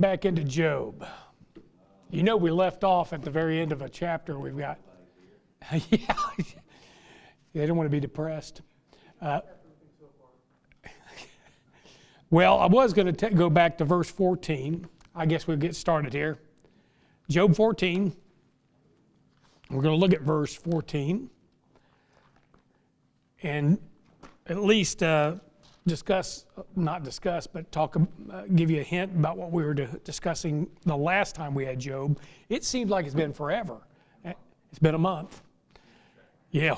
Back into Job. You know, we left off at the very end of a chapter we've got. Yeah, they don't want to be depressed. Well, I was going to go back to verse 14. I guess we'll get started here. Job 14. We're going to look at verse 14 and at least give you a hint about what we were discussing the last time we had Job. It seems like it's been forever. It's been a month. Yeah.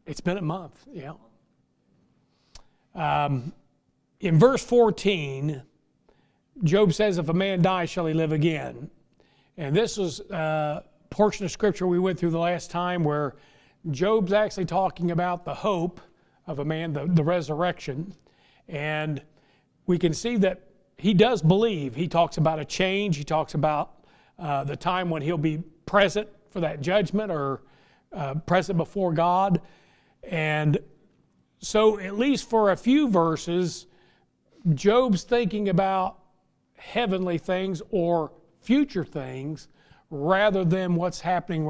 It's been a month, yeah. In verse 14, Job says, if a man dies, shall he live again? And this was a portion of scripture we went through the last time where Job's actually talking about the hope of a man, the resurrection. And we can see that he does believe. He talks about a change. He talks about the time when he'll be present for that judgment or present before God. And so at least for a few verses, Job's thinking about heavenly things or future things rather than what's happening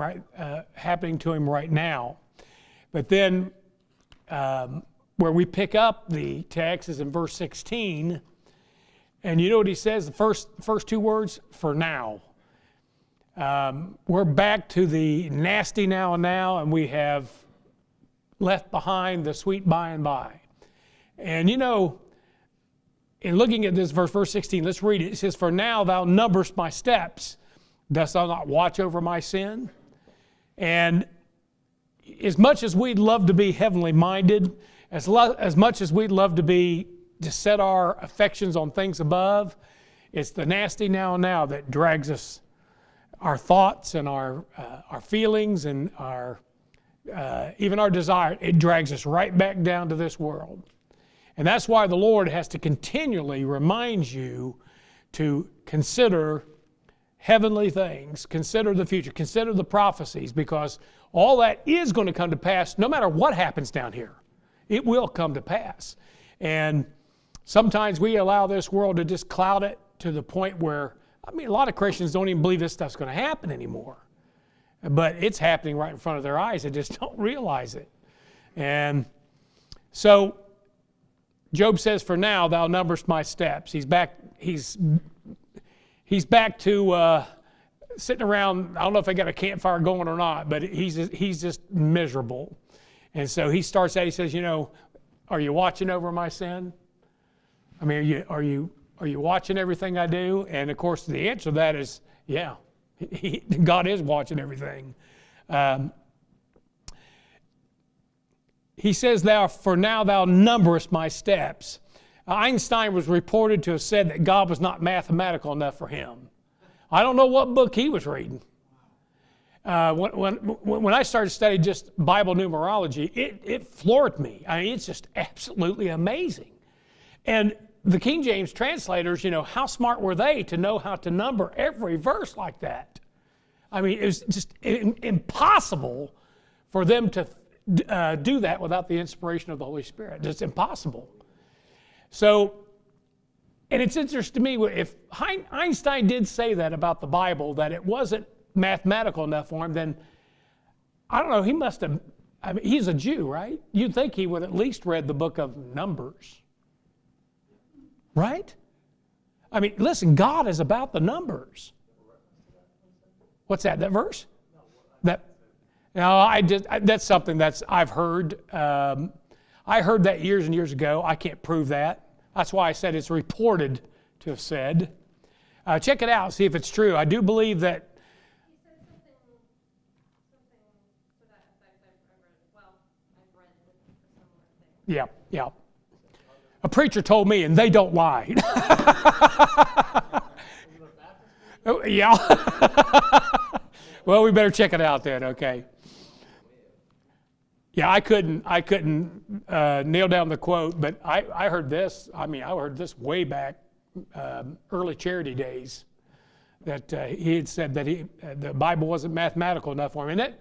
to him right now. But then where we pick up the text is in verse 16, and you know what he says? The first two words, for now. We're back to the nasty now and we have left behind the sweet by and by. And you know, in looking at this verse 16, let's read it. It says, for now thou numberest my steps. Dost thou not watch over my sin? And as much as we'd love to be heavenly minded, as much as we'd love to set our affections on things above, it's the nasty now that drags us, our thoughts and our feelings and even our desire. It drags us right back down to this world. And that's why the Lord has to continually remind you to consider heavenly things, consider the future, consider the prophecies, because all that is going to come to pass no matter what happens down here. It will come to pass. And sometimes we allow this world to just cloud it to the point where, a lot of Christians don't even believe this stuff's going to happen anymore. But it's happening right in front of their eyes. They just don't realize it. And so Job says, for now thou numberest my steps. He's back to sitting around. I don't know if they got a campfire going or not, but he's just miserable. And so he starts out, he says, are you watching over my sin? Are you watching everything I do? And of course the answer to that is, yeah. God is watching everything. He says, for now thou numberest my steps. Einstein was reported to have said that God was not mathematical enough for him. I don't know what book he was reading. When I started studying just Bible numerology, it floored me. It's just absolutely amazing. And the King James translators, how smart were they to know how to number every verse like that? It was just impossible for them to do that without the inspiration of the Holy Spirit. Just impossible. So, and it's interesting to me, if Einstein did say that about the Bible, that it wasn't mathematical enough for him, then, I don't know, he must have, he's a Jew, right? You'd think he would at least read the book of Numbers. Right? Listen, God is about the numbers. What's that verse? That's something I've heard. I heard that years and years ago. I can't prove that. That's why I said it's reported to have said. Check it out, see if it's true. I do believe that. He said something to that effect. I've read a similar thing. Yeah. A preacher told me, and they don't lie. Yeah. Well, we better check it out then, okay. Yeah, I couldn't nail down the quote, but I heard this. I heard this way back, early charity days, that he had said that the Bible wasn't mathematical enough for him, and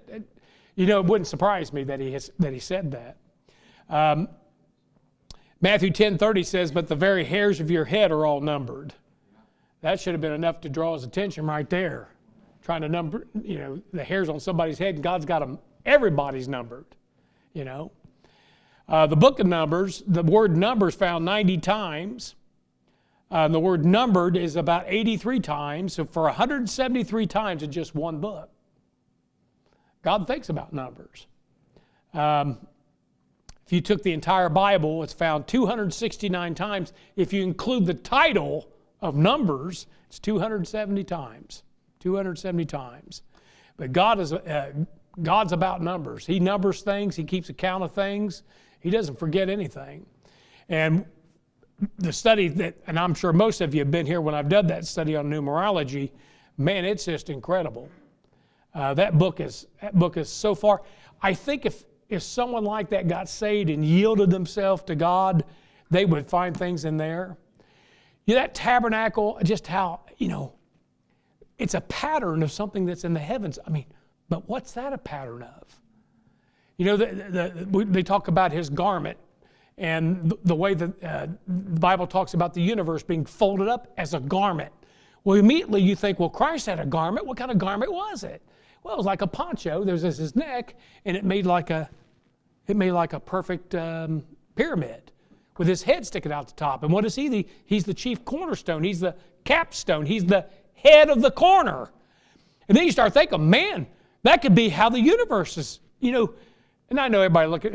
it wouldn't surprise me that he said that. Matthew 10:30 says, but the very hairs of your head are all numbered. That should have been enough to draw his attention right there. Trying to number, the hairs on somebody's head, and God's got them, everybody's numbered, The book of Numbers, the word numbers found 90 times. The word numbered is about 83 times, so for 173 times in just one book. God thinks about numbers. If you took the entire Bible, it's found 269 times. If you include the title of Numbers, it's 270 times. 270 times. But God's about numbers. He numbers things. He keeps account of things. He doesn't forget anything. And the study and I'm sure most of you have been here when I've done that study on numerology, man, it's just incredible. That book is so far. I think if someone like that got saved and yielded themselves to God, they would find things in there. That tabernacle, just how, it's a pattern of something that's in the heavens. But what's that a pattern of? They talk about his garment and the way that the Bible talks about the universe being folded up as a garment. Well, immediately you think, well, Christ had a garment. What kind of garment was it? Well, it was like a poncho. There's his neck, and it made like a perfect pyramid with his head sticking out the top. And what is he? He's the chief cornerstone. He's the capstone. He's the head of the corner. And then you start thinking, man, that could be how the universe is, And I know everybody look at,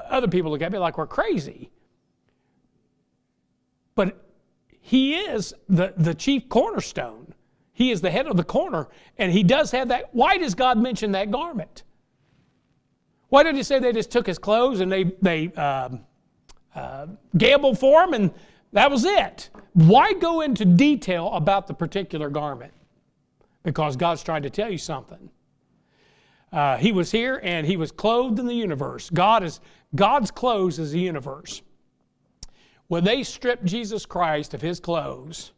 other people look at me like we're crazy. But he is the chief cornerstone. He is the head of the corner, and he does have that. Why does God mention that garment? Why did he say they just took his clothes and they gambled for him and that was it? Why go into detail about the particular garment? Because God's trying to tell you something. He was here and he was clothed in the universe. God's clothes is the universe. When they stripped Jesus Christ of his clothes,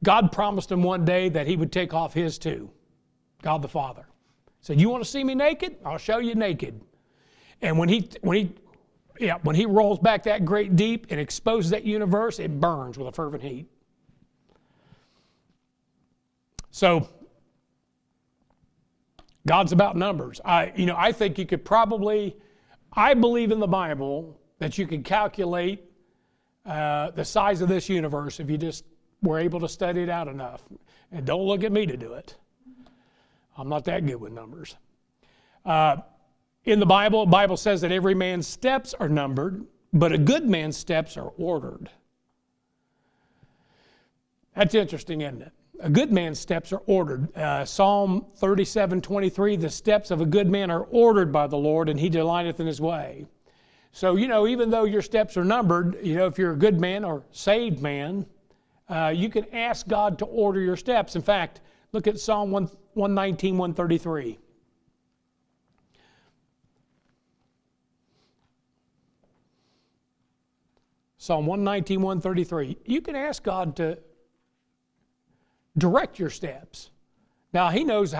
God promised him one day that he would take off his too. God the Father said, "You want to see me naked? I'll show you naked." And when he rolls back that great deep and exposes that universe, it burns with a fervent heat. So God's about numbers. I think you could probably, I believe in the Bible that you could calculate the size of this universe if you just were able to study it out enough. And don't look at me to do it. I'm not that good with numbers. In the Bible says that every man's steps are numbered, but a good man's steps are ordered. That's interesting, isn't it? A good man's steps are ordered. Psalm 37:23, the steps of a good man are ordered by the Lord, and he delighteth in his way. So, even though your steps are numbered, if you're a good man or saved man, you can ask God to order your steps. In fact, look at Psalm 119, 133. Psalm 119, 133. You can ask God to direct your steps. Now, he knows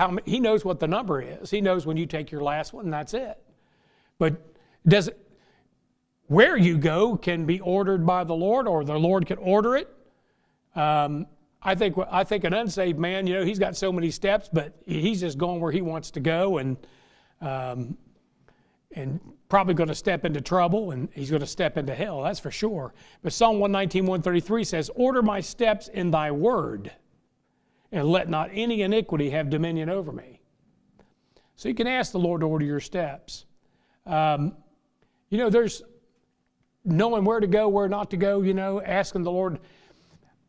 what the number is. He knows when you take your last one, and that's it. But where you go can be ordered by the Lord, or the Lord can order it. I think an unsaved man, he's got so many steps, but he's just going where he wants to go, and probably going to step into trouble, and he's going to step into hell, that's for sure. But Psalm 119, 133 says, "Order my steps in thy word, and let not any iniquity have dominion over me." So you can ask the Lord to order your steps. There's knowing where to go, where not to go, asking the Lord.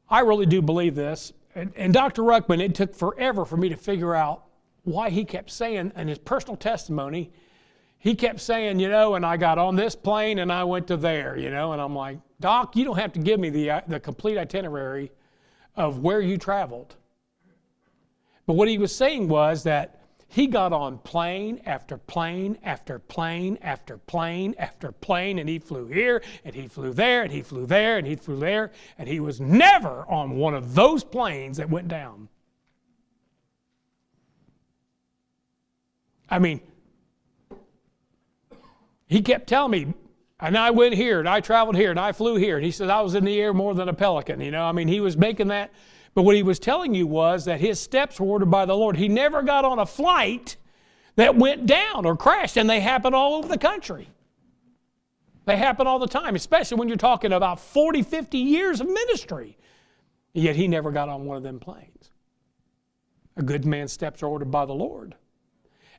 I really do believe this. And Dr. Ruckman, it took forever for me to figure out why he kept saying in his personal testimony, he kept saying, and I got on this plane and I went to there, and I'm like, Doc, you don't have to give me the complete itinerary of where you traveled. But what he was saying was that he got on plane after plane after plane after plane after plane, and he flew here, and he flew there, and he flew there, and he flew there, and he was never on one of those planes that went down. He kept telling me, And I went here, and I traveled here, and I flew here. And he said, I was in the air more than a pelican. I mean, he was making that. But what he was telling you was that his steps were ordered by the Lord. He never got on a flight that went down or crashed, and they happen all over the country. They happen all the time, especially when you're talking about 40, 50 years of ministry. Yet he never got on one of them planes. A good man's steps are ordered by the Lord.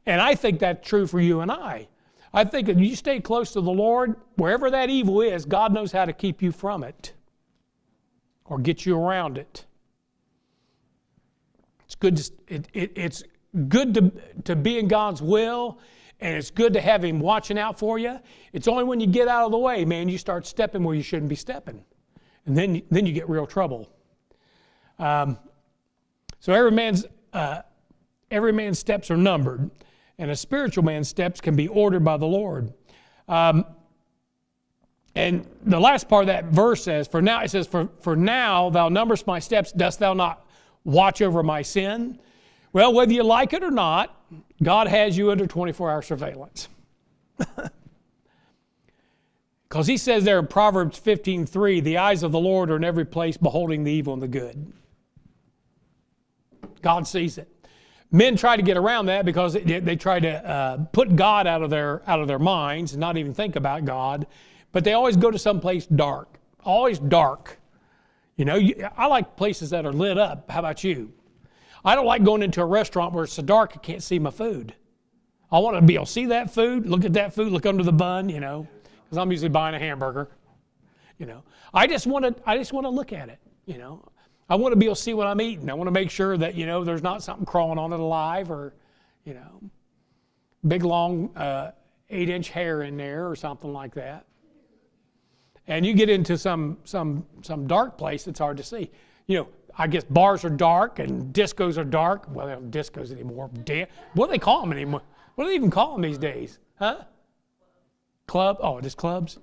And I think that's true for you and I. I think that you stay close to the Lord, wherever that evil is, God knows how to keep you from it or get you around it. It's good to be in God's will, and it's good to have Him watching out for you. It's only when you get out of the way, man, you start stepping where you shouldn't be stepping. And then you get real trouble. So every man's steps are numbered, and a spiritual man's steps can be ordered by the Lord. And the last part of that verse says, For now thou numberest my steps, dost thou not watch over my sin? Well, whether you like it or not, God has you under 24-hour surveillance. Because He says there in Proverbs 15:3, the eyes of the Lord are in every place, beholding the evil and the good. God sees it. Men try to get around that because they try to put God out of their minds and not even think about God. But they always go to some place dark, always dark. I like places that are lit up. How about you? I don't like going into a restaurant where it's so dark I can't see my food. I want to be able to see that food, look at that food, look under the bun, because I'm usually buying a hamburger. I just want to look at it. I want to be able to see what I'm eating. I want to make sure that, there's not something crawling on it alive or, big, long 8-inch hair in there or something like that. And you get into some dark place, it's hard to see. I guess bars are dark and discos are dark. Well, they don't have discos anymore. What do they call them anymore? What do they even call them these days? Huh? Club? Oh, just clubs?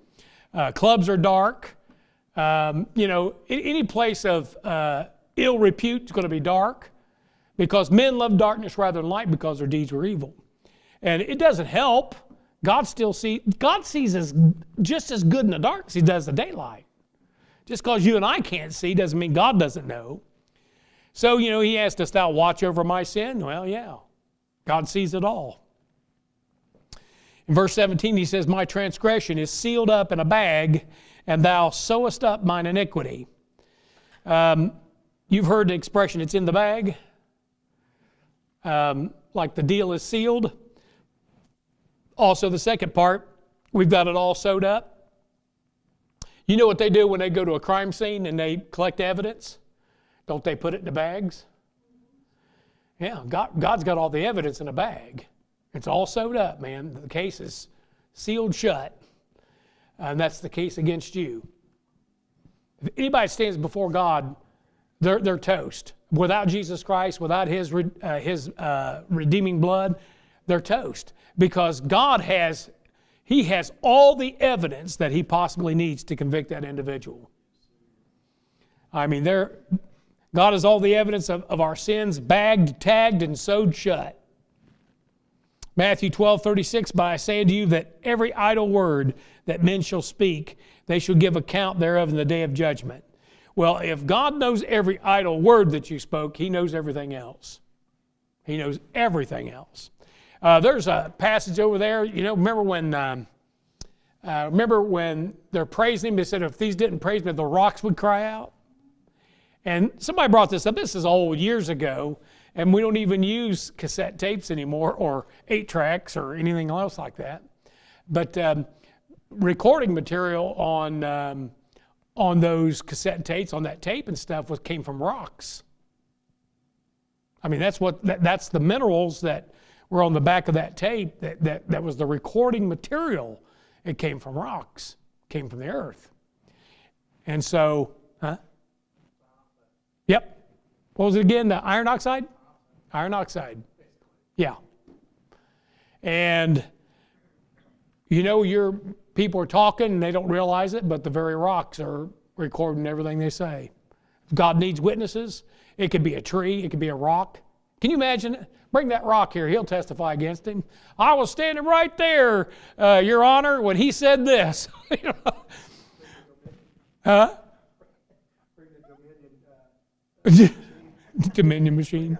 Clubs are dark. Any place of ill repute is going to be dark because men love darkness rather than light because their deeds were evil. And it doesn't help. God sees just as good in the dark as He does the daylight. Just because you and I can't see doesn't mean God doesn't know. So, He asked us, thou watch over my sin? Well, yeah. God sees it all. In verse 17, He says, my transgression is sealed up in a bag, and thou sewest up mine iniquity. You've heard the expression, it's in the bag. Like the deal is sealed. Also, the second part, we've got it all sewed up. You know what they do when they go to a crime scene and they collect evidence? Don't they put it in the bags? Yeah, God's got all the evidence in a bag. It's all sewed up, man. The case is sealed shut. And that's the case against you. If anybody stands before God, they're toast. Without Jesus Christ, without His redeeming blood, they're toast. Because God has all the evidence that He possibly needs to convict that individual. I mean, God has all the evidence of our sins bagged, tagged, and sewed shut. Matthew 12:36, but I say unto you that every idle word that men shall speak, they shall give account thereof in the day of judgment. Well, if God knows every idle word that you spoke, He knows everything else. He knows everything else. There's a passage over there, remember when they're praising Him, they said if these didn't praise Me, the rocks would cry out? And somebody brought this up. This is old, years ago, and we don't even use cassette tapes anymore or 8-tracks or anything else like that. But recording material on those cassette tapes, on that tape and stuff, came from rocks. I mean, that's the minerals that were on the back of that tape. That was the recording material. It came from rocks, came from the earth. And so, Yep. What was it again? The iron oxide? Iron oxide. Yeah. And your people are talking and they don't realize it, but the very rocks are recording everything they say. If God needs witnesses, it could be a tree, it could be a rock, Can you imagine? Bring that rock here. He'll testify against him. I was standing right there, Your Honor, when he said this. Huh? Dominion machine.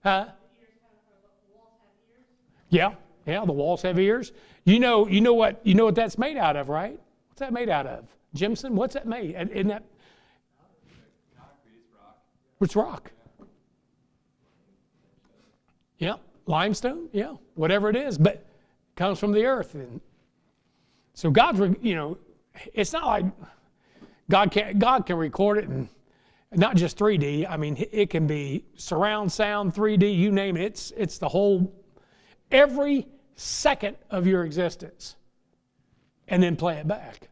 Huh? Yeah, the walls have ears. You know what that's made out of, right? What's that made out of? Jimson, what's that made? Isn't that? It's rock. Yeah, limestone. Yeah, whatever it is, but it comes from the earth. And so God's, it's not like God can record it, and not just 3D. I mean, it can be surround sound, 3D, you name it. It's the whole, every second of your existence, and then play it back.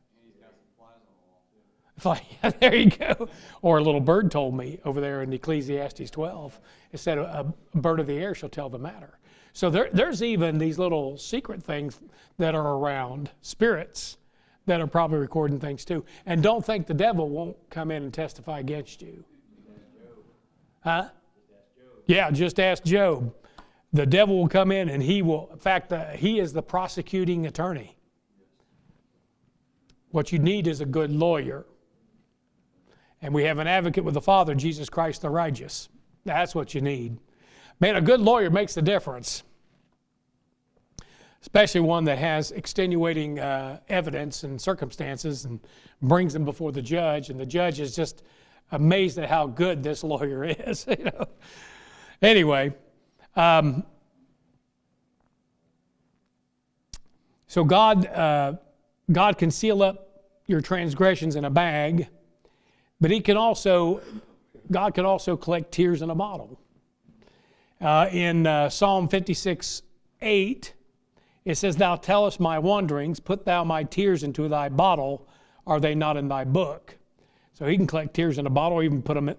There you go. Or a little bird told me over there in Ecclesiastes 12, it said a bird of the air shall tell the matter. So there's even these little secret things that are around, spirits, that are probably recording things too. And don't think the devil won't come in and testify against you. Huh? Yeah, just ask Job. The devil will come in and he will, in fact, he is the prosecuting attorney. What you need is a good lawyer. And we have an advocate with the Father, Jesus Christ the righteous. That's what you need. Man, a good lawyer makes the difference. Especially one that has extenuating evidence and circumstances and brings them before the judge. And the judge is just amazed at how good this lawyer is. Anyway, so God can seal up your transgressions in a bag. But God can also collect tears in a bottle. In Psalm 56:8, it says, Thou tellest my wanderings, put thou my tears into thy bottle, are they not in thy book? So he can collect tears in a bottle, or even put them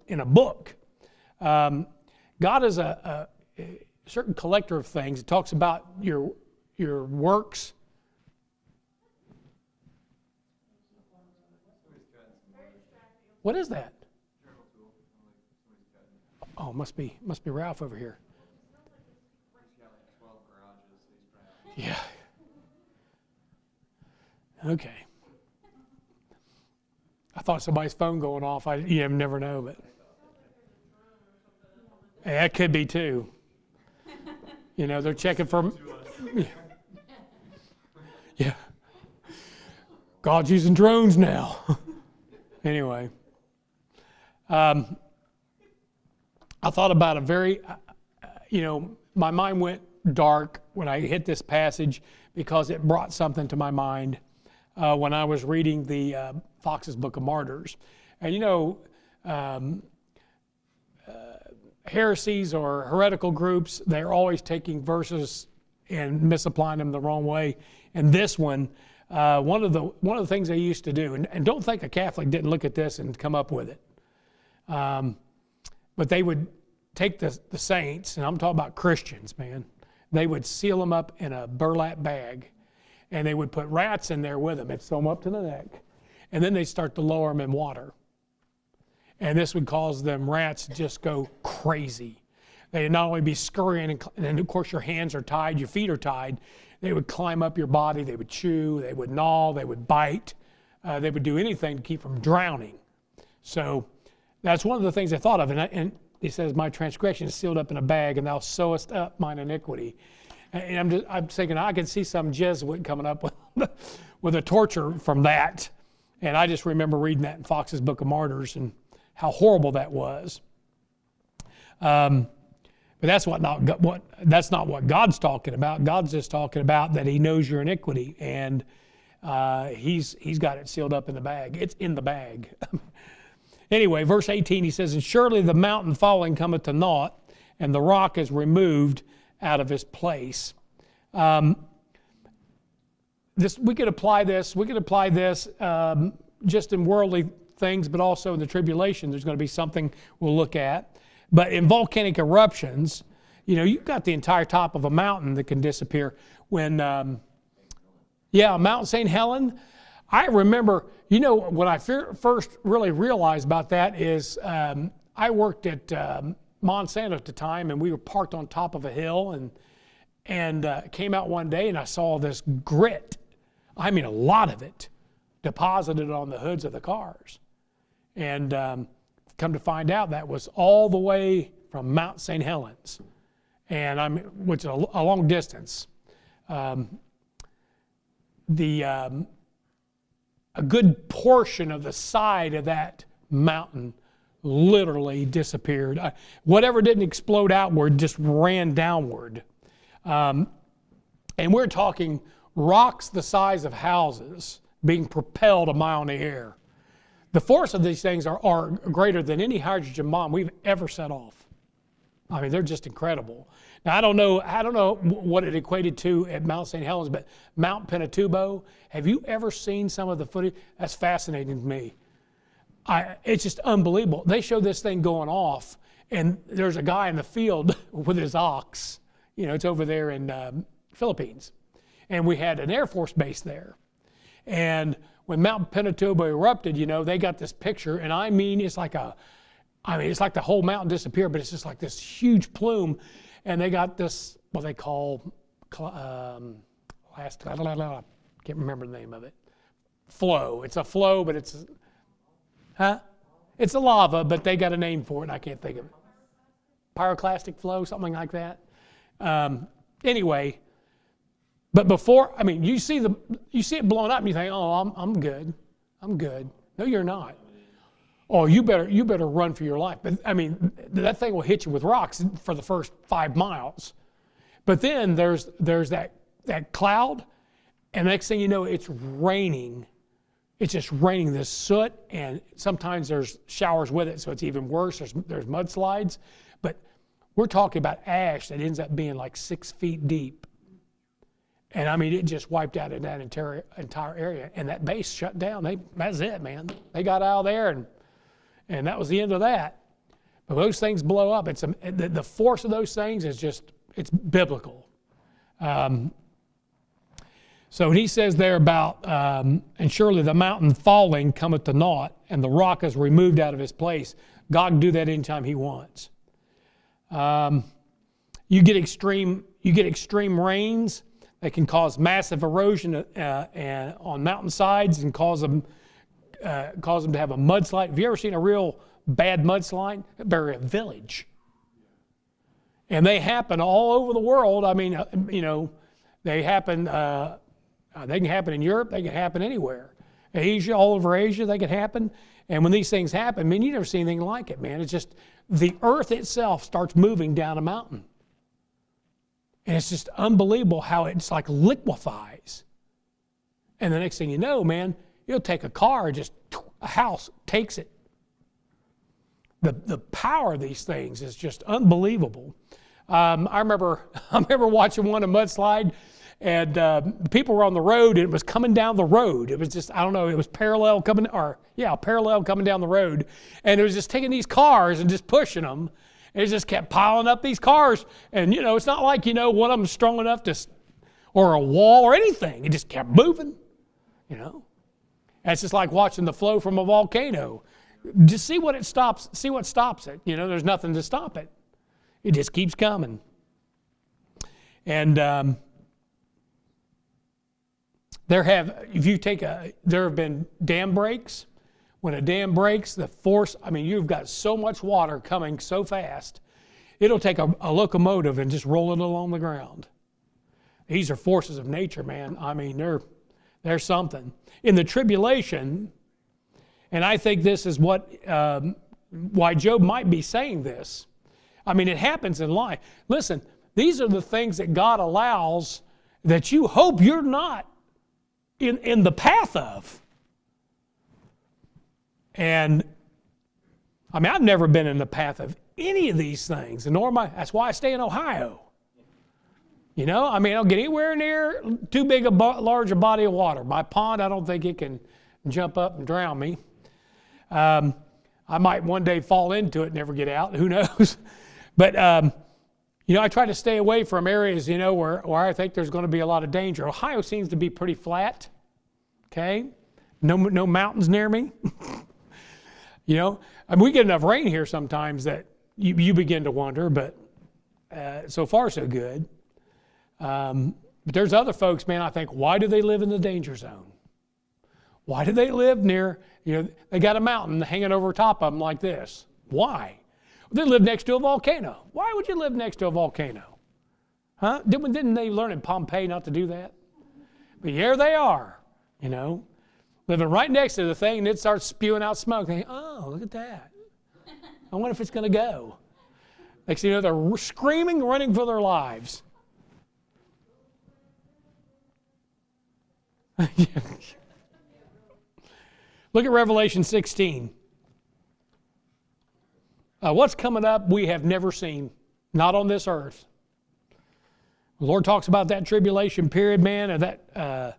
in a book. God is a certain collector of things. It talks about your works. What is that? Oh, must be Ralph over here. Yeah. Okay. I thought somebody's phone going off. You never know, but that could be too. They're checking for. Yeah. God's using drones now. Anyway. I thought about my mind went dark when I hit this passage because it brought something to my mind when I was reading the Fox's Book of Martyrs. And heresies or heretical groups, they're always taking verses and misapplying them the wrong way. And this one, one of the things they used to do, and don't think a Catholic didn't look at this and come up with it. But they would take the saints, and I'm talking about Christians, man. They would seal them up in a burlap bag, and they would put rats in there with them. They'd sew them up to the neck, and then they'd start to lower them in water. And this would cause them rats to just go crazy. They'd not only be scurrying, and then of course your hands are tied, your feet are tied. They would climb up your body, they would chew, they would gnaw, they would bite. They would do anything to keep from drowning. So that's one of the things I thought of. And he says, my transgression is sealed up in a bag, and thou sewest up mine iniquity. And I'm thinking I could see some Jesuit coming up with a torture from that. And I just remember reading that in Fox's Book of Martyrs and how horrible that was. But that's not what God's talking about. God's just talking about that He knows your iniquity, and He's got it sealed up in the bag. It's in the bag. Anyway, verse 18, he says, And surely the mountain falling cometh to naught, and the rock is removed out of his place. We could apply this just in worldly things, but also in the tribulation. There's going to be something we'll look at. But in volcanic eruptions, you've got the entire top of a mountain that can disappear. When, Mount St. Helen, I remember, when I first really realized about that is I I worked at Monsanto at the time, and we were parked on top of a hill, and came out one day and I saw this grit. I mean, a lot of it deposited on the hoods of the cars. And come to find out, that was all the way from Mount St. Helens, and which is a long distance. A good portion of the side of that mountain literally disappeared. Whatever didn't explode outward just ran downward. And we're talking rocks the size of houses being propelled a mile in the air. The force of these things are greater than any hydrogen bomb we've ever set off. I mean, they're just incredible. Now, I don't know what it equated to at Mount St. Helens, but Mount Pinatubo, have you ever seen some of the footage? That's fascinating to me. It's just unbelievable. They show this thing going off, and there's a guy in the field with his ox. You know, it's over there in Philippines. And we had an Air Force base there. And when Mount Pinatubo erupted, you know, they got this picture, and I mean, it's like the whole mountain disappeared, but it's just like this huge plume. And they got this, what they call, can't remember the name of it, flow. It's a flow, but it's a lava, but they got a name for it, and I can't think of it. Pyroclastic flow, something like that. Anyway, but before, I mean, you see it blowing up, and you think, oh, I'm good. No, you're not. Oh, you better run for your life. But I mean, that thing will hit you with rocks for the first 5 miles. But then there's that cloud, and the next thing you know, it's raining. It's just raining this soot, and sometimes there's showers with it, so it's even worse. There's mudslides. But we're talking about ash that ends up being like 6 feet deep. And I mean, it just wiped out in that entire area. And that base shut down. That's it, man. They got out of there, and that was the end of that. But those things blow up. The force of those things is just, it's biblical. So he says there about, and surely the mountain falling cometh to naught, and the rock is removed out of his place. God can do that anytime he wants. You get extreme rains. They can cause massive erosion on mountainsides and cause them to have a mudslide. Have you ever seen a real bad mudslide? Bury a village. And they happen all over the world. I mean, you know, they happen. They can happen in Europe. They can happen anywhere. Asia, all over Asia, they can happen. And when these things happen, I mean, you never see anything like it, man. It's just the earth itself starts moving down a mountain. And it's just unbelievable how it's like liquefies. And the next thing you know, man, you'll take a car, just a house takes it. The power of these things is just unbelievable. I remember watching one, a mudslide, and people were on the road, and it was coming down the road. It was just, I don't know, it was parallel coming down the road. And it was just taking these cars and just pushing them. And it just kept piling up these cars. And, you know, it's not like, you know, one of them's strong enough or a wall or anything. It just kept moving, you know. And it's just like watching the flow from a volcano. Just see what stops it. You know, there's nothing to stop it. It just keeps coming. And there have been dam breaks. When a dam breaks, the force, I mean, you've got so much water coming so fast, it'll take a locomotive and just roll it along the ground. These are forces of nature, man. I mean, they're something. In the tribulation, and I think this is why Job might be saying this. I mean, it happens in life. Listen, these are the things that God allows that you hope you're not in the path of. And I mean, I've never been in the path of any of these things, and that's why I stay in Ohio. You know, I mean, I don't get anywhere near too big large a body of water. My pond, I don't think it can jump up and drown me. I might one day fall into it and never get out. Who knows? But you know, I try to stay away from areas, you know, where I think there's going to be a lot of danger. Ohio seems to be pretty flat. Okay, no mountains near me. You know, I mean, we get enough rain here sometimes that you begin to wonder, but so far so good. But there's other folks, man, I think, why do they live in the danger zone? Why do they live near, they got a mountain hanging over top of them like this? Why? They live next to a volcano. Why would you live next to a volcano? Huh? Didn't they learn in Pompeii not to do that? But here they are, living right next to the thing, and it starts spewing out smoke. They think, oh, look at that. I wonder if it's going to go. Next thing you know, they're screaming, running for their lives. Look at Revelation 16. What's coming up we have never seen, not on this earth. The Lord talks about that tribulation period, man, and that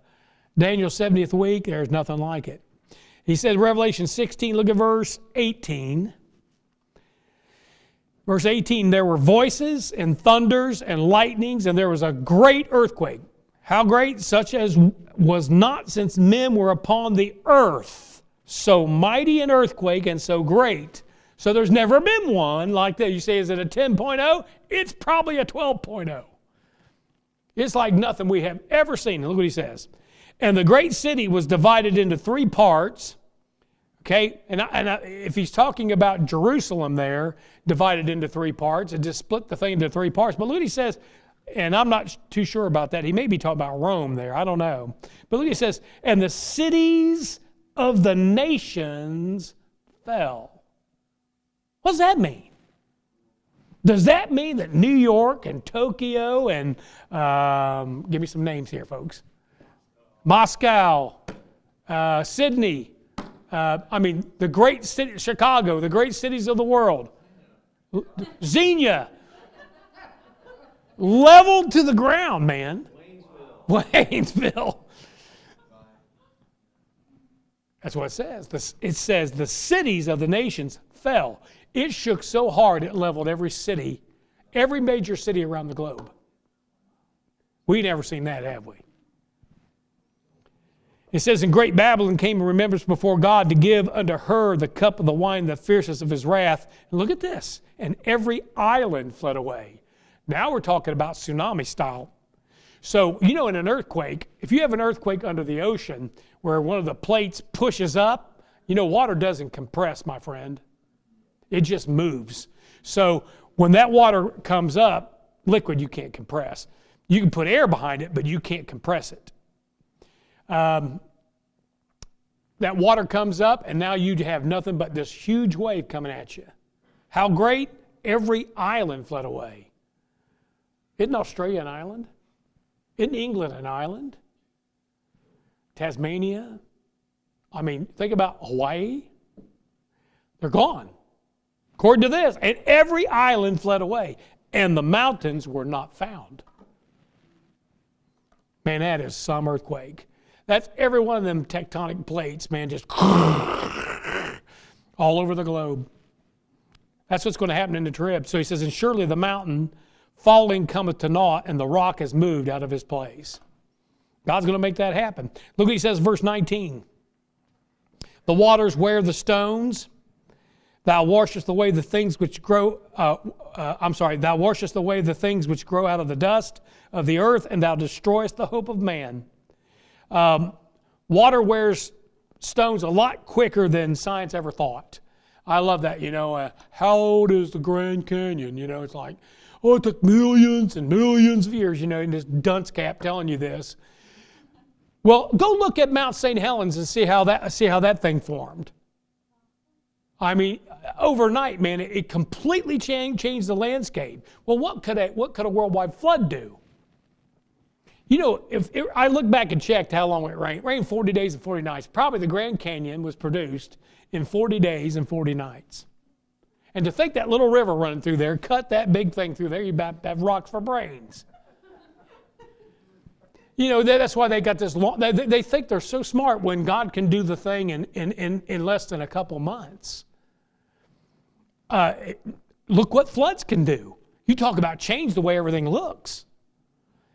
Daniel's 70th week. There's nothing like it. He says, Revelation 16, look at verse 18. Verse 18, there were voices and thunders and lightnings, and there was a great earthquake. How great? Such as was not since men were upon the earth. So mighty an earthquake and so great. So there's never been one like that. You say, is it a 10.0? It's probably a 12.0. It's like nothing we have ever seen. Look what he says. And the great city was divided into 3 parts. Okay, and if he's talking about Jerusalem there, divided into 3 parts, and just split the thing into 3 parts. But look what he says, and I'm not too sure about that. He may be talking about Rome there. I don't know. But look what he says, and the cities of the nations fell. What does that mean? Does that mean that New York and Tokyo and, give me some names here, folks. Moscow, Sydney, the great city, Chicago, the great cities of the world, Xenia, leveled to the ground, man. Waynesville. That's what it says. It says the cities of the nations fell. It shook so hard it leveled every city, every major city around the globe. We've never seen that, have we? It says, and great Babylon came in remembrance before God to give unto her the cup of the wine, the fierceness of his wrath. And look at this. And every island fled away. Now we're talking about tsunami style. So, in an earthquake, if you have an earthquake under the ocean where one of the plates pushes up, water doesn't compress, my friend. It just moves. So when that water comes up, liquid you can't compress. You can put air behind it, but you can't compress it. That water comes up, and now you have nothing but this huge wave coming at you. How great? Every island fled away. Isn't Australia an island? Isn't England an island? Tasmania? Think about Hawaii. They're gone. According to this, and every island fled away, and the mountains were not found. Man, that is some earthquake. That's every one of them tectonic plates, man, just all over the globe. That's what's going to happen in the trib. So he says, and surely the mountain falling cometh to naught, and the rock is moved out of his place. God's going to make that happen. Look what he says, verse 19. The waters wear the stones. Thou washest away the things which grow, thou washest away the things which grow out of the dust of the earth, and thou destroyest the hope of man. Water wears stones a lot quicker than science ever thought. I love that, how old is the Grand Canyon? It's like, it took millions and millions of years, and this dunce cap telling you this. Well, go look at Mount St. Helens and see how that thing formed. Overnight, man, it completely changed the landscape. Well, what could a worldwide flood do? If I look back and checked how long it rained. It rained 40 days and 40 nights. Probably the Grand Canyon was produced in 40 days and 40 nights. And to think that little river running through there, cut that big thing through there, you have rocks for brains. That's why they got this long. They think they're so smart when God can do the thing in less than a couple months. Look what floods can do. You talk about change the way everything looks.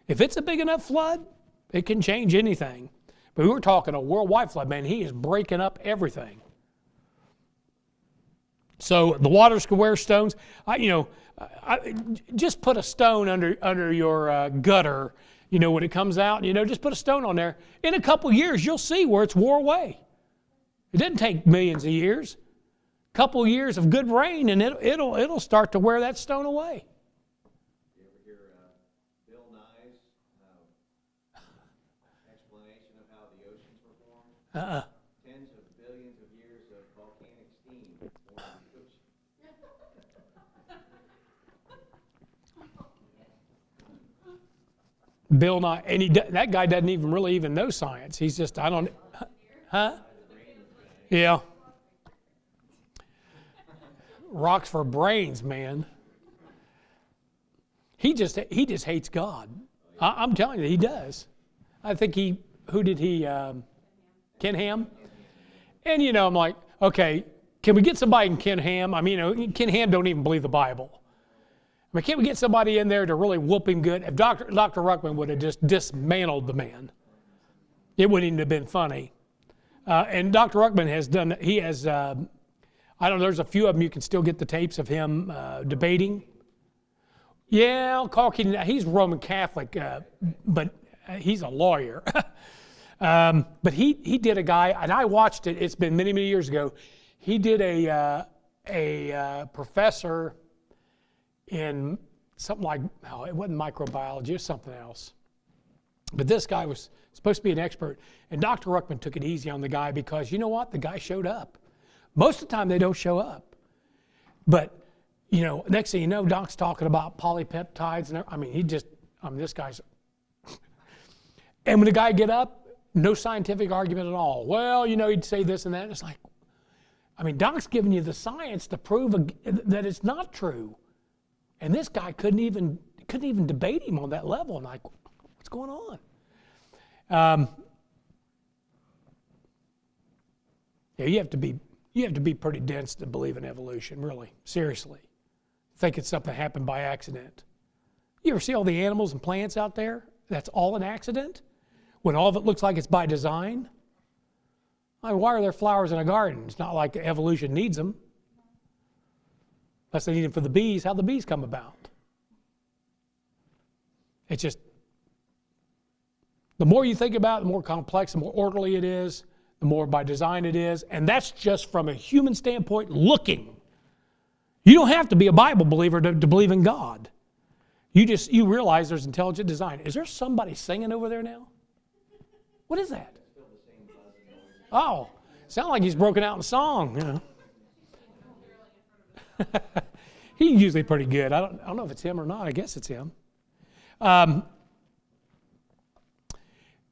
If it's a big enough flood, it can change anything. But we were talking a worldwide flood, man. He is breaking up everything. So the waters can wear stones. Just put a stone under your gutter, when it comes out, just put a stone on there. In a couple years, you'll see where it's wore away. It didn't take millions of years. A couple years of good rain, and it'll start to wear that stone away. You ever hear Bill Nye's explanation of how the oceans were formed? Tens of billions of years of volcanic steam formed the ocean. Bill Nye, and that guy doesn't even know science. He's just, huh? Yeah. Rocks for brains, man. He just hates God. I'm telling you, he does. I think who did he, Ken Ham? And I'm like, okay, can we get somebody in Ken Ham? I mean, Ken Ham don't even believe the Bible. I mean, can't we get somebody in there to really whoop him good? If Dr. Ruckman would have just dismantled the man, it wouldn't even have been funny. And Dr. Ruckman has done, I don't know, there's a few of them you can still get the tapes of him debating. Yeah, he's Roman Catholic, but he's a lawyer. But he did a guy, and I watched it, it's been many, many years ago. He did a professor in something like, it wasn't microbiology, it was something else. But this guy was supposed to be an expert, and Dr. Ruckman took it easy on the guy because you know what? The guy showed up. Most of the time they don't show up. But, next thing you know, Doc's talking about polypeptides, and this guy's... And when the guy get up, no scientific argument at all. Well, he'd say this and that. And it's like, Doc's giving you the science to prove that it's not true. And this guy couldn't even debate him on that level. I'm like, what's going on? You have to be pretty dense to believe in evolution, really, seriously. Think it's something that happened by accident. You ever see all the animals and plants out there? That's all an accident? When all of it looks like it's by design? Why are there flowers in a garden? It's not like evolution needs them. Unless they need them for the bees. How'd the bees come about? It's just, the more you think about it, the more complex, the more orderly it is, the more by design it is. And that's just from a human standpoint looking. You don't have to be a Bible believer to believe in God. You realize there's intelligent design. Is there somebody singing over there now? What is that? Oh, sound like he's broken out in song. He's usually pretty good. I don't know if it's him or not. I guess it's him.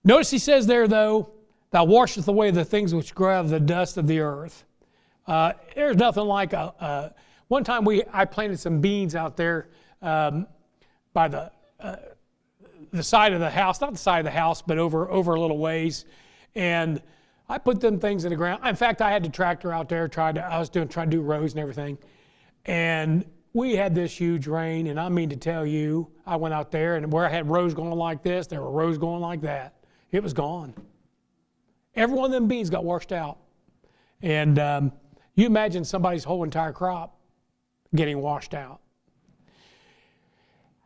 Notice he says there, though, thou washest away the things which grow out of the dust of the earth. There's nothing like one time I planted some beans out there by the side of the house, not the side of the house, but over a little ways, and I put them things in the ground. In fact, I had the tractor out there, trying to do rows and everything, and we had this huge rain, and I mean to tell you, I went out there, and where I had rows going like this, there were rows going like that. It was gone. Every one of them beans got washed out. And you imagine somebody's whole entire crop getting washed out.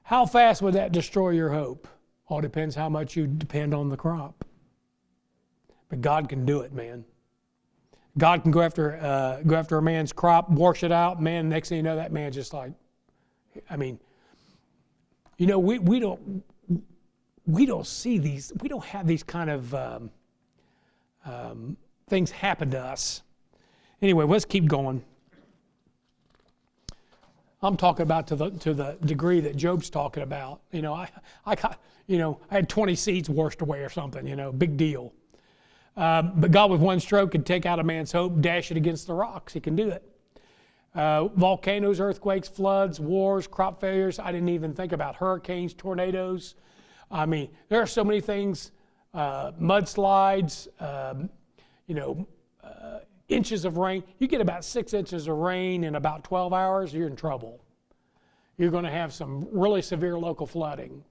How fast would that destroy your hope? All depends how much you depend on the crop. But God can do it, man. God can go after a man's crop, wash it out, man. Next thing you know, that man's just like, we don't see these. We don't have these kind of things happen to us. Anyway, let's keep going. I'm talking about to the degree that Job's talking about. I had 20 seeds washed away or something. Big deal. But God with one stroke could take out a man's hope, dash it against the rocks. He can do it. Volcanoes, earthquakes, floods, wars, crop failures. I didn't even think about hurricanes, tornadoes. There are so many things. Mudslides, inches of rain. You get about 6 inches of rain in about 12 hours, you're in trouble. You're going to have some really severe local flooding.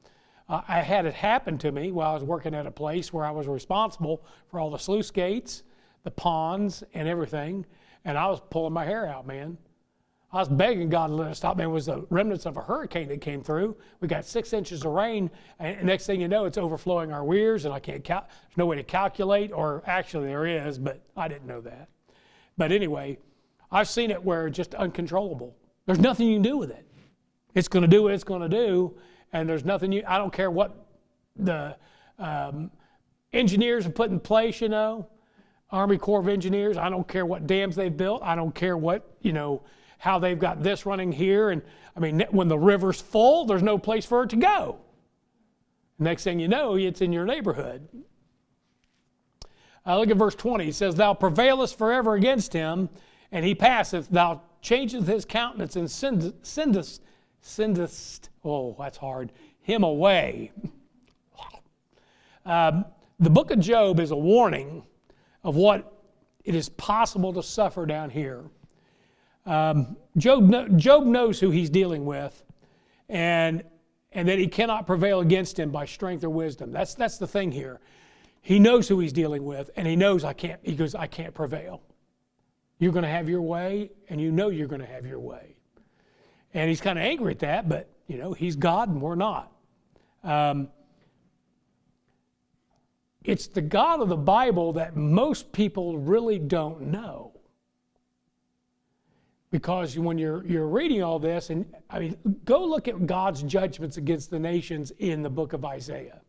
I had it happen to me while I was working at a place where I was responsible for all the sluice gates, the ponds, and everything, and I was pulling my hair out, man. I was begging God to let it stop. Man, it was the remnants of a hurricane that came through. We got 6 inches of rain, and next thing you know, it's overflowing our weirs, and I can't there's no way to calculate, or actually there is, but I didn't know that. But anyway, I've seen it where it's just uncontrollable. There's nothing you can do with it. It's going to do what it's going to do, and there's nothing I don't care what the engineers have put in place, Army Corps of Engineers. I don't care what dams they've built. I don't care what, how they've got this running here. And I mean, when the river's full, there's no place for it to go. Next thing you know, it's in your neighborhood. Look at verse 20. It says, thou prevailest forever against him, and he passeth. Thou changest his countenance and sendest, oh, that's hard, him away. The book of Job is a warning of what it is possible to suffer down here. Job knows who he's dealing with, and that he cannot prevail against him by strength or wisdom. That's the thing here. He knows who he's dealing with, and he knows he goes, I can't prevail. You're going to have your way, and you know you're going to have your way. And he's kind of angry at that, but he's God and we're not. It's the God of the Bible that most people really don't know. Because when you're reading all this, and I mean, go look at God's judgments against the nations in the book of Isaiah.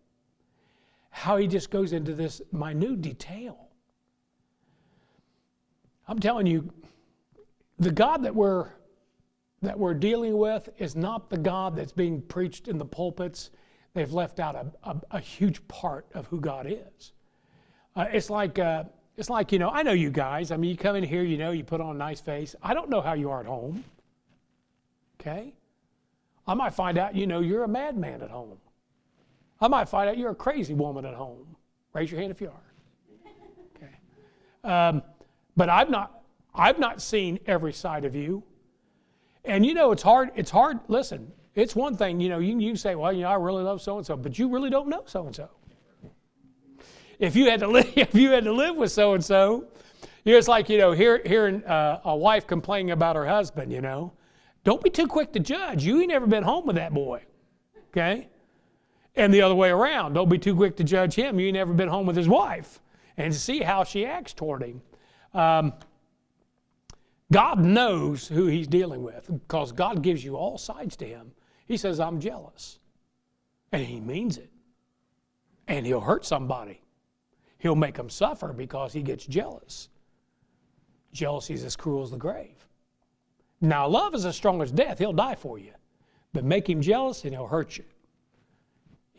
How he just goes into this minute detail. I'm telling you, the God that we're dealing with is not the God that's being preached in the pulpits. They've left out a huge part of who God is. It's like, I know you guys. I mean, you come in here, you put on a nice face. I don't know how you are at home. Okay? I might find out, you're a madman at home. I might find out you're a crazy woman at home. Raise your hand if you are. Okay. But I've not seen every side of you. And it's hard. Listen, it's one thing, you can say, well, I really love so-and-so, but you really don't know so-and-so. If you had to live with so-and-so, it's like, hearing a wife complaining about her husband, Don't be too quick to judge. You ain't never been home with that boy. Okay? And the other way around, don't be too quick to judge him. You ain't never been home with his wife. And see how she acts toward him. God knows who he's dealing with because God gives you all sides to him. He says, I'm jealous. And he means it. And he'll hurt somebody. He'll make them suffer because he gets jealous. Jealousy is as cruel as the grave. Now, love is as strong as death. He'll die for you. But make him jealous and he'll hurt you.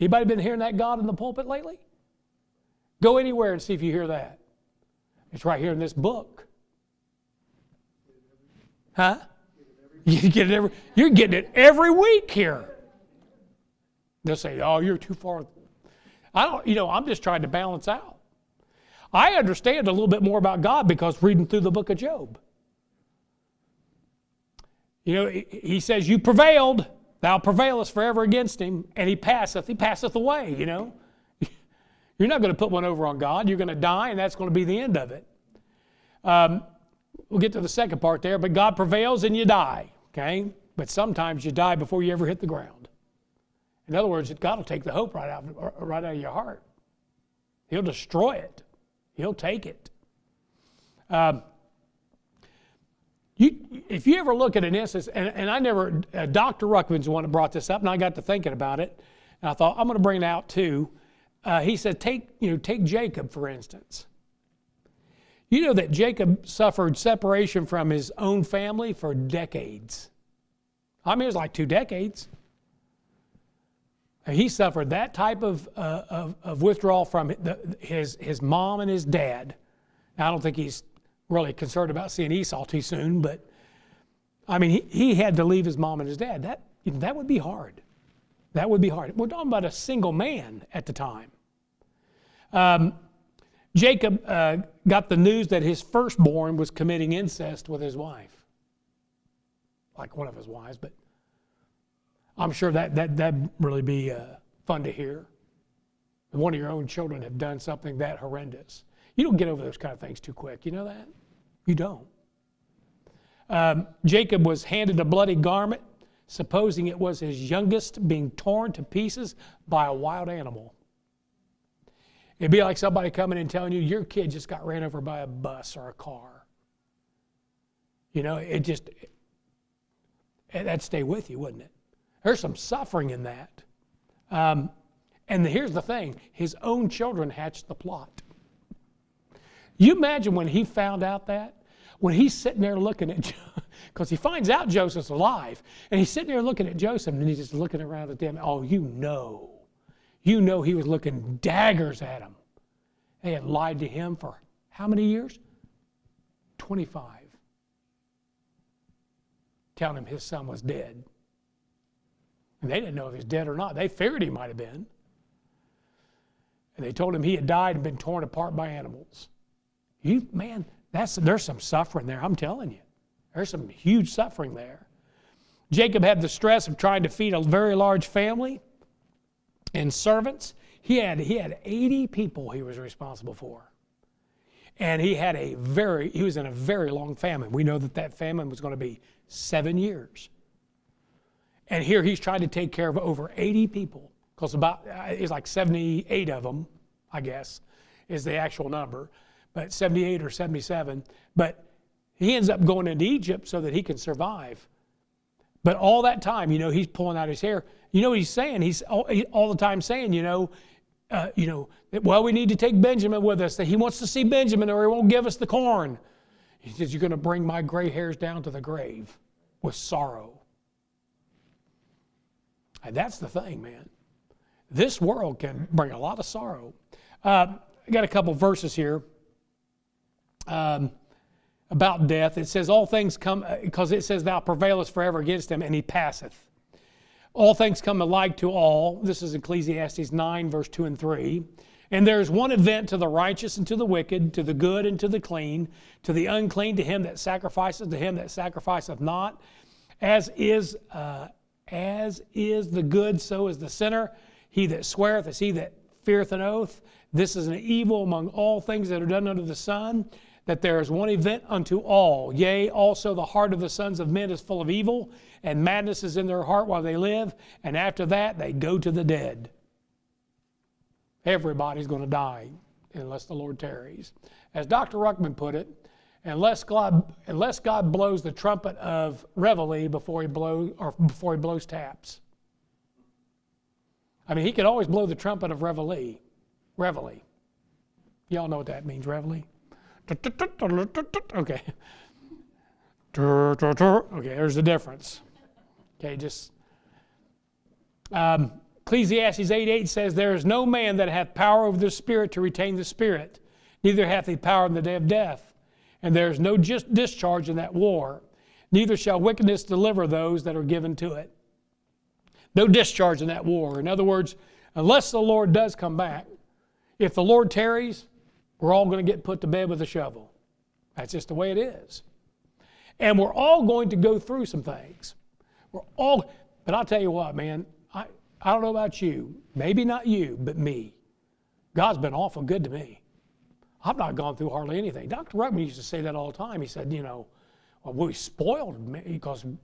Anybody been hearing that God in the pulpit lately? Go anywhere and see if you hear that. It's right here in this book. Huh? You're getting it every week here. They'll say, oh, you're too far. I'm just trying to balance out. I understand a little bit more about God because reading through the book of Job. He says, you prevailed, thou prevailest forever against him, and he passeth away, You're not going to put one over on God. You're going to die, and that's going to be the end of it. We'll get to the second part there, but God prevails and you die, okay? But sometimes you die before you ever hit the ground. In other words, God will take the hope right out of your heart. He'll destroy it. He'll take it. If you ever look at an instance, and I never, Dr. Ruckman's the one that brought this up, and I got to thinking about it, and I thought, I'm going to bring it out too. He said, take Jacob, for instance. You know that Jacob suffered separation from his own family for decades. I mean, it was like 2 decades. He suffered that type of withdrawal from his mom and his dad. Now, I don't think he's really concerned about seeing Esau too soon, but I mean, he had to leave his mom and his dad. That would be hard. That would be hard. We're talking about a single man at the time. Jacob got the news that his firstborn was committing incest with his wife. Like one of his wives, but I'm sure that'd really be fun to hear. One of your own children have done something that horrendous. You don't get over those kind of things too quick. You know that? You don't. Jacob was handed a bloody garment, supposing it was his youngest being torn to pieces by a wild animal. It'd be like somebody coming and telling you your kid just got ran over by a bus or a car. You know, that'd stay with you, wouldn't it? There's some suffering in that. And here's the thing, his own children hatched the plot. You imagine when he found out that? When he's sitting there looking at, because he finds out Joseph's alive, and he's sitting there looking at Joseph, and he's just looking around at them. Oh, you know he was looking daggers at him. They had lied to him for how many years? 25. Telling him his son was dead. And they didn't know if he was dead or not. They figured he might have been. And they told him he had died and been torn apart by animals. Man, there's some suffering there, I'm telling you. There's some huge suffering there. Jacob had the stress of trying to feed a very large family and servants. He had 80 people he was responsible for. And he was in a very long famine. We know that famine was going to be 7 years. And here he's trying to take care of over 80 people, because it's like 78 of them, I guess, is the actual number, but 78 or 77. But he ends up going into Egypt so that he can survive. But all that time, he's pulling out his hair. You know what he's saying? He's all the time saying, well, we need to take Benjamin with us. That he wants to see Benjamin or he won't give us the corn. He says, you're going to bring my gray hairs down to the grave with sorrow. And that's the thing, man. This world can bring a lot of sorrow. I got a couple verses here about death. It says, all things come, because it says, thou prevailest forever against him, and he passeth. All things come alike to all. This is Ecclesiastes 9, verse 2 and 3. And there is one event to the righteous and to the wicked, to the good and to the clean, to the unclean, to him that sacrificeth, to him that sacrificeth not. As is the good, so is the sinner. He that sweareth is he that feareth an oath. This is an evil among all things that are done under the sun, that there is one event unto all. Yea, also the heart of the sons of men is full of evil, and madness is in their heart while they live, and after that they go to the dead. Everybody's going to die unless the Lord tarries. As Dr. Ruckman put it, unless God blows the trumpet of reveille before he blows taps. I mean, he could always blow the trumpet of reveille. Reveille. Y'all know what that means, reveille? Okay. Okay, there's the difference. Okay, just Ecclesiastes 8:8 says, there is no man that hath power over the spirit to retain the spirit, neither hath he power in the day of death. And there is no discharge in that war, neither shall wickedness deliver those that are given to it. No discharge in that war. In other words, unless the Lord does come back, if the Lord tarries, we're all going to get put to bed with a shovel. That's just the way it is. And we're all going to go through some things. But I'll tell you what, man, I don't know about you, maybe not you, but me. God's been awful good to me. I've not gone through hardly anything. Dr. Ruckman used to say that all the time. He said, well, we spoiled because we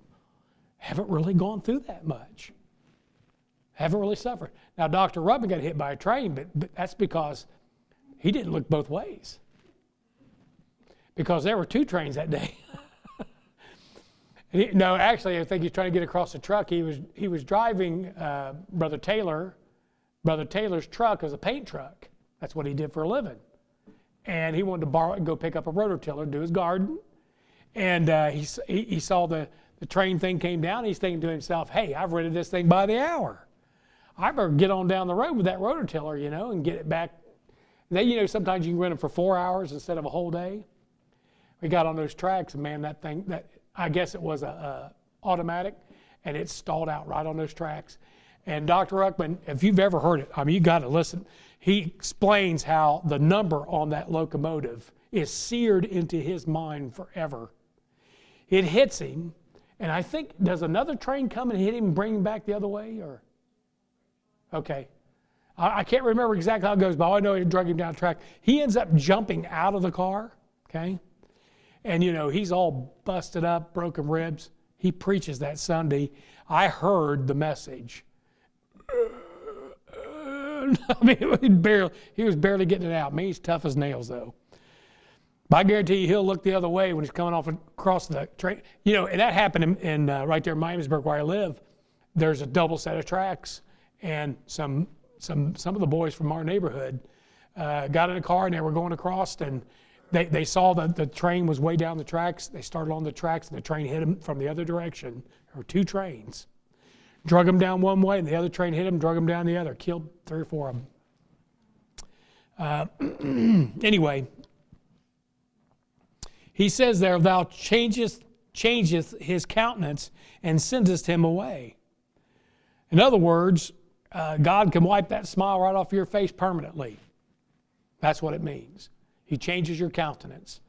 haven't really gone through that much. Haven't really suffered. Now, Dr. Ruckman got hit by a train, but that's because he didn't look both ways. Because there were 2 trains that day. No, actually, I think he's trying to get across the truck. He was driving Brother Taylor's truck as a paint truck. That's what he did for a living. And he wanted to borrow it and go pick up a rototiller, do his garden. And he saw the train thing came down. He's thinking to himself, hey, I've rented this thing by the hour. I better get on down the road with that rototiller, and get it back. Then, sometimes you can rent them for 4 hours instead of a whole day. We got on those tracks, and man, that thing, I guess it was a automatic, and it stalled out right on those tracks. And Dr. Ruckman, if you've ever heard it, you got to listen. He explains how the number on that locomotive is seared into his mind forever. It hits him, and I think, does another train come and hit him and bring him back the other way? Or okay. I can't remember exactly how it goes, but all I know it drug him down the track. He ends up jumping out of the car, okay? And, he's all busted up, broken ribs. He preaches that Sunday. I heard the message. I mean, he was barely getting it out. Me, he's tough as nails, though. But I guarantee you he'll look the other way when he's coming across the train. And that happened in right there in Miamisburg where I live. There's a double set of tracks, and some of the boys from our neighborhood got in a car and they were going across, and they saw that the train was way down the tracks. They started on the tracks, and the train hit them from the other direction. There were two trains. Drug them down one way, and the other train hit them, drug them down the other, killed 3 or 4 of them. Anyway, he says there, thou changeth his countenance and sendest him away. In other words, God can wipe that smile right off your face permanently. That's what it means. He changes your countenance.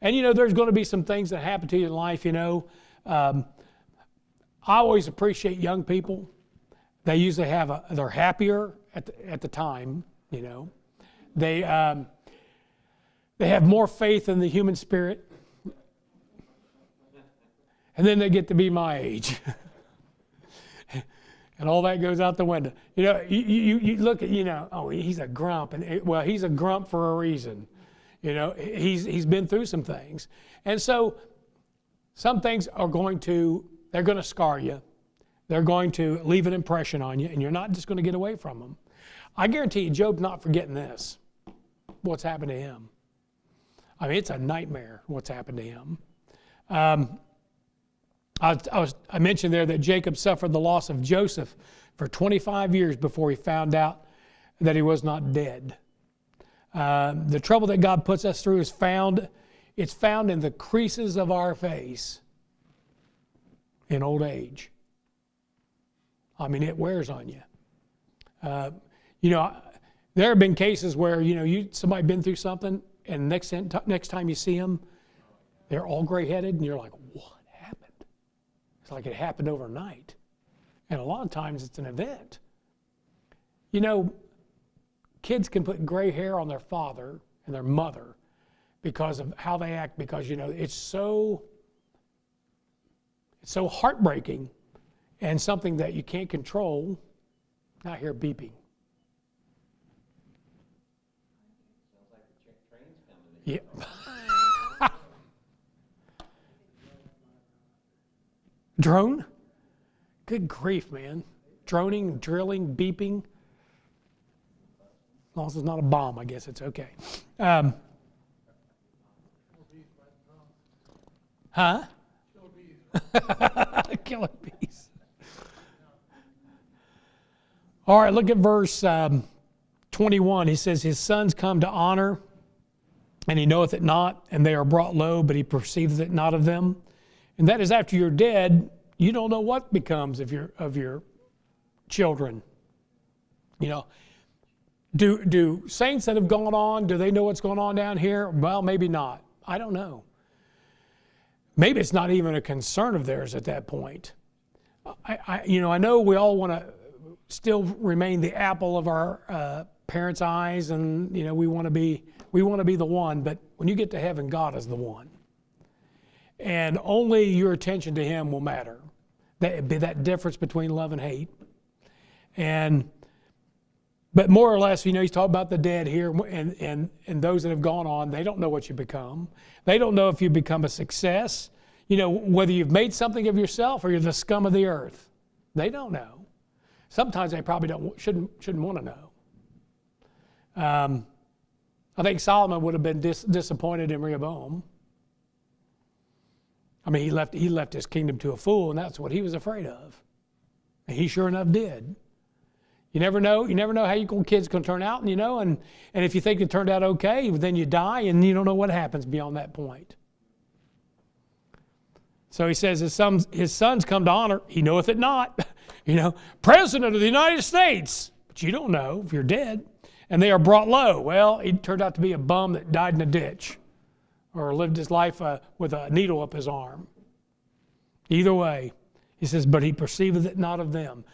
And there's going to be some things that happen to you in life, I always appreciate young people. They usually they're happier at the time, They have more faith in the human spirit. And then they get to be my age. And all that goes out the window. You look at, oh, he's a grump. And he's a grump for a reason. He's been through some things. And so some things they're going to scar you. They're going to leave an impression on you, and you're not just going to get away from them. I guarantee you, Job's not forgetting this, what's happened to him. I mean, it's a nightmare what's happened to him. I mentioned there that Jacob suffered the loss of Joseph for 25 years before he found out that he was not dead. The trouble that God puts us through is found in the creases of our face in old age. I mean, it wears on you. There have been cases where, somebody been through something, and next time you see them, they're all gray-headed, and you're like, what happened? It's like it happened overnight. And a lot of times it's an event. Kids can put gray hair on their father and their mother because of how they act, because, it's so heartbreaking and something that you can't control. Now I hear beeping. Sounds like the train's coming. Yeah. Drone? Good grief, man. Droning, drilling, beeping. As long as it's not a bomb, I guess it's okay. Huh? Killer bees. All right, look at verse 21. He says, his sons come to honor, and he knoweth it not, and they are brought low, but he perceiveth it not of them. And that is after you're dead, you don't know what becomes of your children. Do saints that have gone on, do they know what's going on down here? Well, maybe not. I don't know. Maybe it's not even a concern of theirs at that point. I know we all want to still remain the apple of our parents' eyes, and we want to be the one. But when you get to heaven, God is the one, and only your attention to Him will matter. That difference between love and hate, but more or less, he's talking about the dead here, and those that have gone on. They don't know what you become. They don't know if you become a success. Whether you've made something of yourself or you're the scum of the earth. They don't know. Sometimes they probably shouldn't want to know. I think Solomon would have been disappointed in Rehoboam. I mean, he left his kingdom to a fool, and that's what he was afraid of. And he sure enough did. You never know. You never know how your kid's going to turn out, and if you think it turned out okay, then you die, and you don't know what happens beyond that point. So he says his sons come to honor. He knoweth it not. President of the United States. But you don't know if you're dead. And they are brought low. Well, he turned out to be a bum that died in a ditch or lived his life with a needle up his arm. Either way, he says, but he perceiveth it not of them.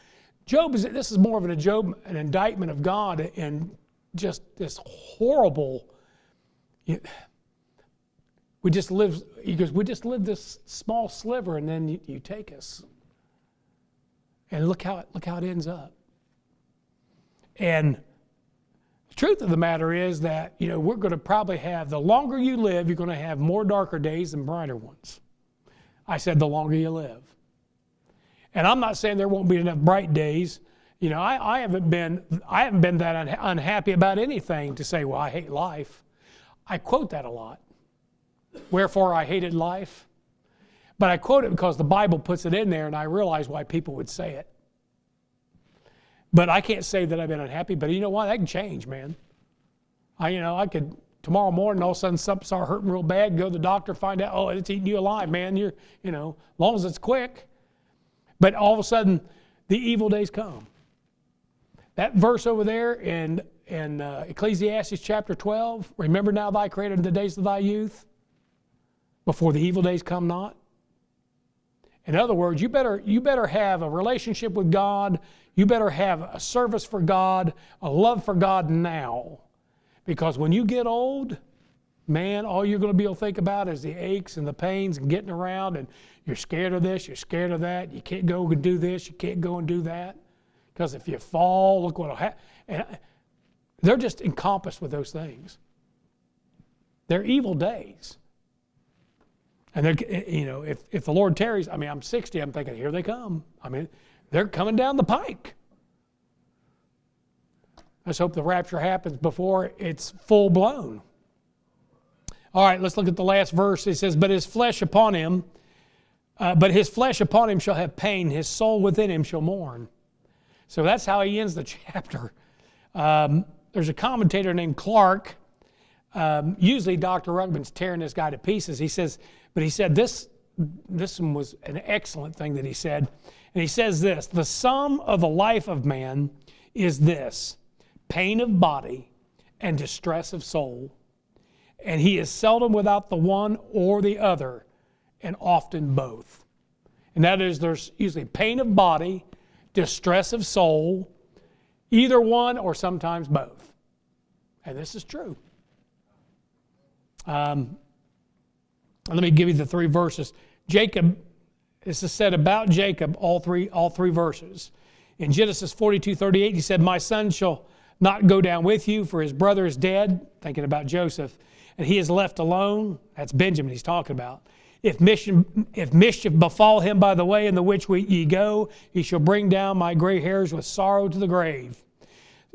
This is more of an indictment of God and just this horrible. He goes, we just live this small sliver, and then you take us. And look how it ends up. And the truth of the matter is that, we're going to probably have, the longer you live, you're going to have more darker days than brighter ones. I said the longer you live. And I'm not saying there won't be enough bright days. I haven't been that unhappy about anything to say, well, I hate life. I quote that a lot. Wherefore I hated life. But I quote it because the Bible puts it in there, and I realize why people would say it. But I can't say that I've been unhappy, but you know what? That can change, man. I could, tomorrow morning, all of a sudden something start hurting real bad, go to the doctor, find out, oh, it's eating you alive, man. You're, as long as it's quick. But all of a sudden, the evil days come. That verse over there in Ecclesiastes chapter 12, remember now thy Creator in the days of thy youth, before the evil days come not. In other words, you better have a relationship with God. You better have a service for God, a love for God now. Because when you get old, man, all you're going to be able to think about is the aches and the pains and getting around, and you're scared of this, you're scared of that. You can't go and do this, you can't go and do that. Because if you fall, look what will happen. And they're just encompassed with those things. They're evil days. And they're, if the Lord tarries, I'm 60, I'm thinking, here they come. They're coming down the pike. Let's hope the rapture happens before it's full blown. All right, let's look at the last verse. It says, but his flesh upon him shall have pain, his soul within him shall mourn. So that's how he ends the chapter. There's a commentator named Clark. Usually Dr. Ruckman's tearing this guy to pieces. He said this one was an excellent thing that he said. And he says this, the sum of the life of man is this, pain of body and distress of soul. And he is seldom without the one or the other, and often both. And that is, there's usually pain of body, distress of soul, either one or sometimes both. And this is true. Let me give you the three verses. Jacob, this is said about Jacob, all three verses. In Genesis 42:38, he said, my son shall not go down with you, for his brother is dead, thinking about Joseph, and he is left alone. That's Benjamin he's talking about. If mischief befall him by the way in the which ye go, he shall bring down my gray hairs with sorrow to the grave.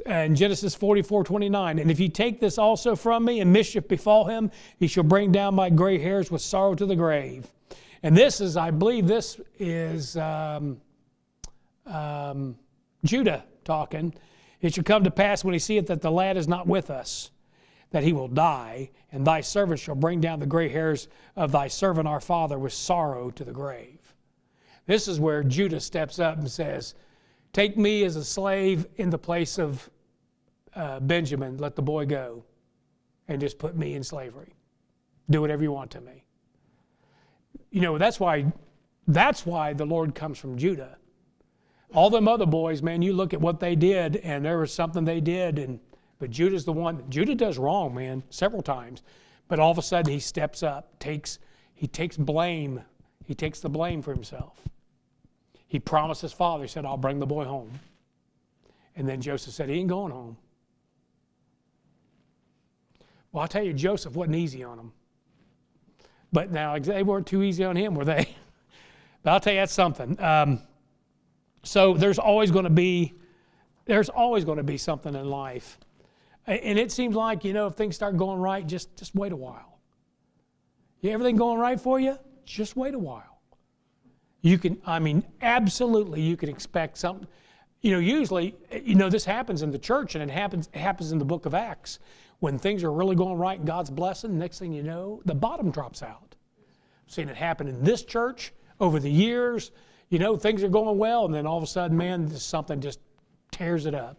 And Genesis 44:29, and if you take this also from me, and mischief befall him, he shall bring down my gray hairs with sorrow to the grave. And this is, I believe this is Judah talking. It shall come to pass when he seeth that the lad is not with us, that he will die, and thy servant shall bring down the gray hairs of thy servant our father with sorrow to the grave. This is where Judah steps up and says, take me as a slave in the place of Benjamin, let the boy go, and just put me in slavery. Do whatever you want to me. That's why the Lord comes from Judah. All them other boys, man, you look at what they did, and there was something they did, but Judah's the one. Judah does wrong, man, several times, but all of a sudden he steps up, he takes blame. He takes the blame for himself. He promised his father, he said, I'll bring the boy home. And then Joseph said, he ain't going home. Well, I'll tell you, Joseph wasn't easy on him. But now, they weren't too easy on him, were they? But I'll tell you, that's something. So there's always going to be something in life. And it seems like, if things start going right, just wait a while. Everything going right for you? Just wait a while. Absolutely you can expect something. Usually, this happens in the church, and it happens in the book of Acts. When things are really going right and God's blessing, next thing you know, the bottom drops out. I've seen it happen in this church over the years. Things are going well, and then all of a sudden, man, something just tears it up.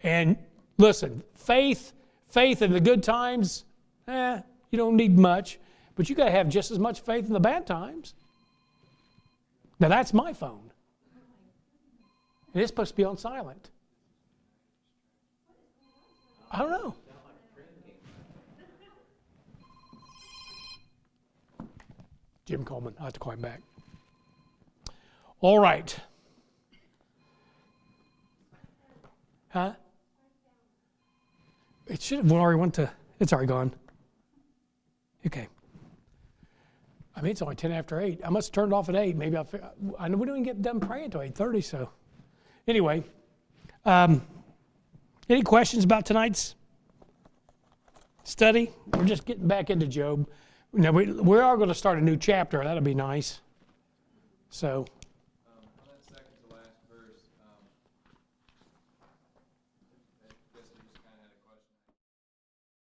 And listen, faith in the good times, you don't need much, but you got to have just as much faith in the bad times. Now that's my phone. And it's supposed to be on silent. I don't know. Jim Coleman. I'll have to call him back. All right. Huh? It should have already went to, it's already gone. Okay. I mean, it's only 10 after 8. I must have turned it off at 8. Maybe I know we don't even get done praying until 8:30, so. Anyway, any questions about tonight's study? We're just getting back into Job. Now, we are going to start a new chapter. That'll be nice. So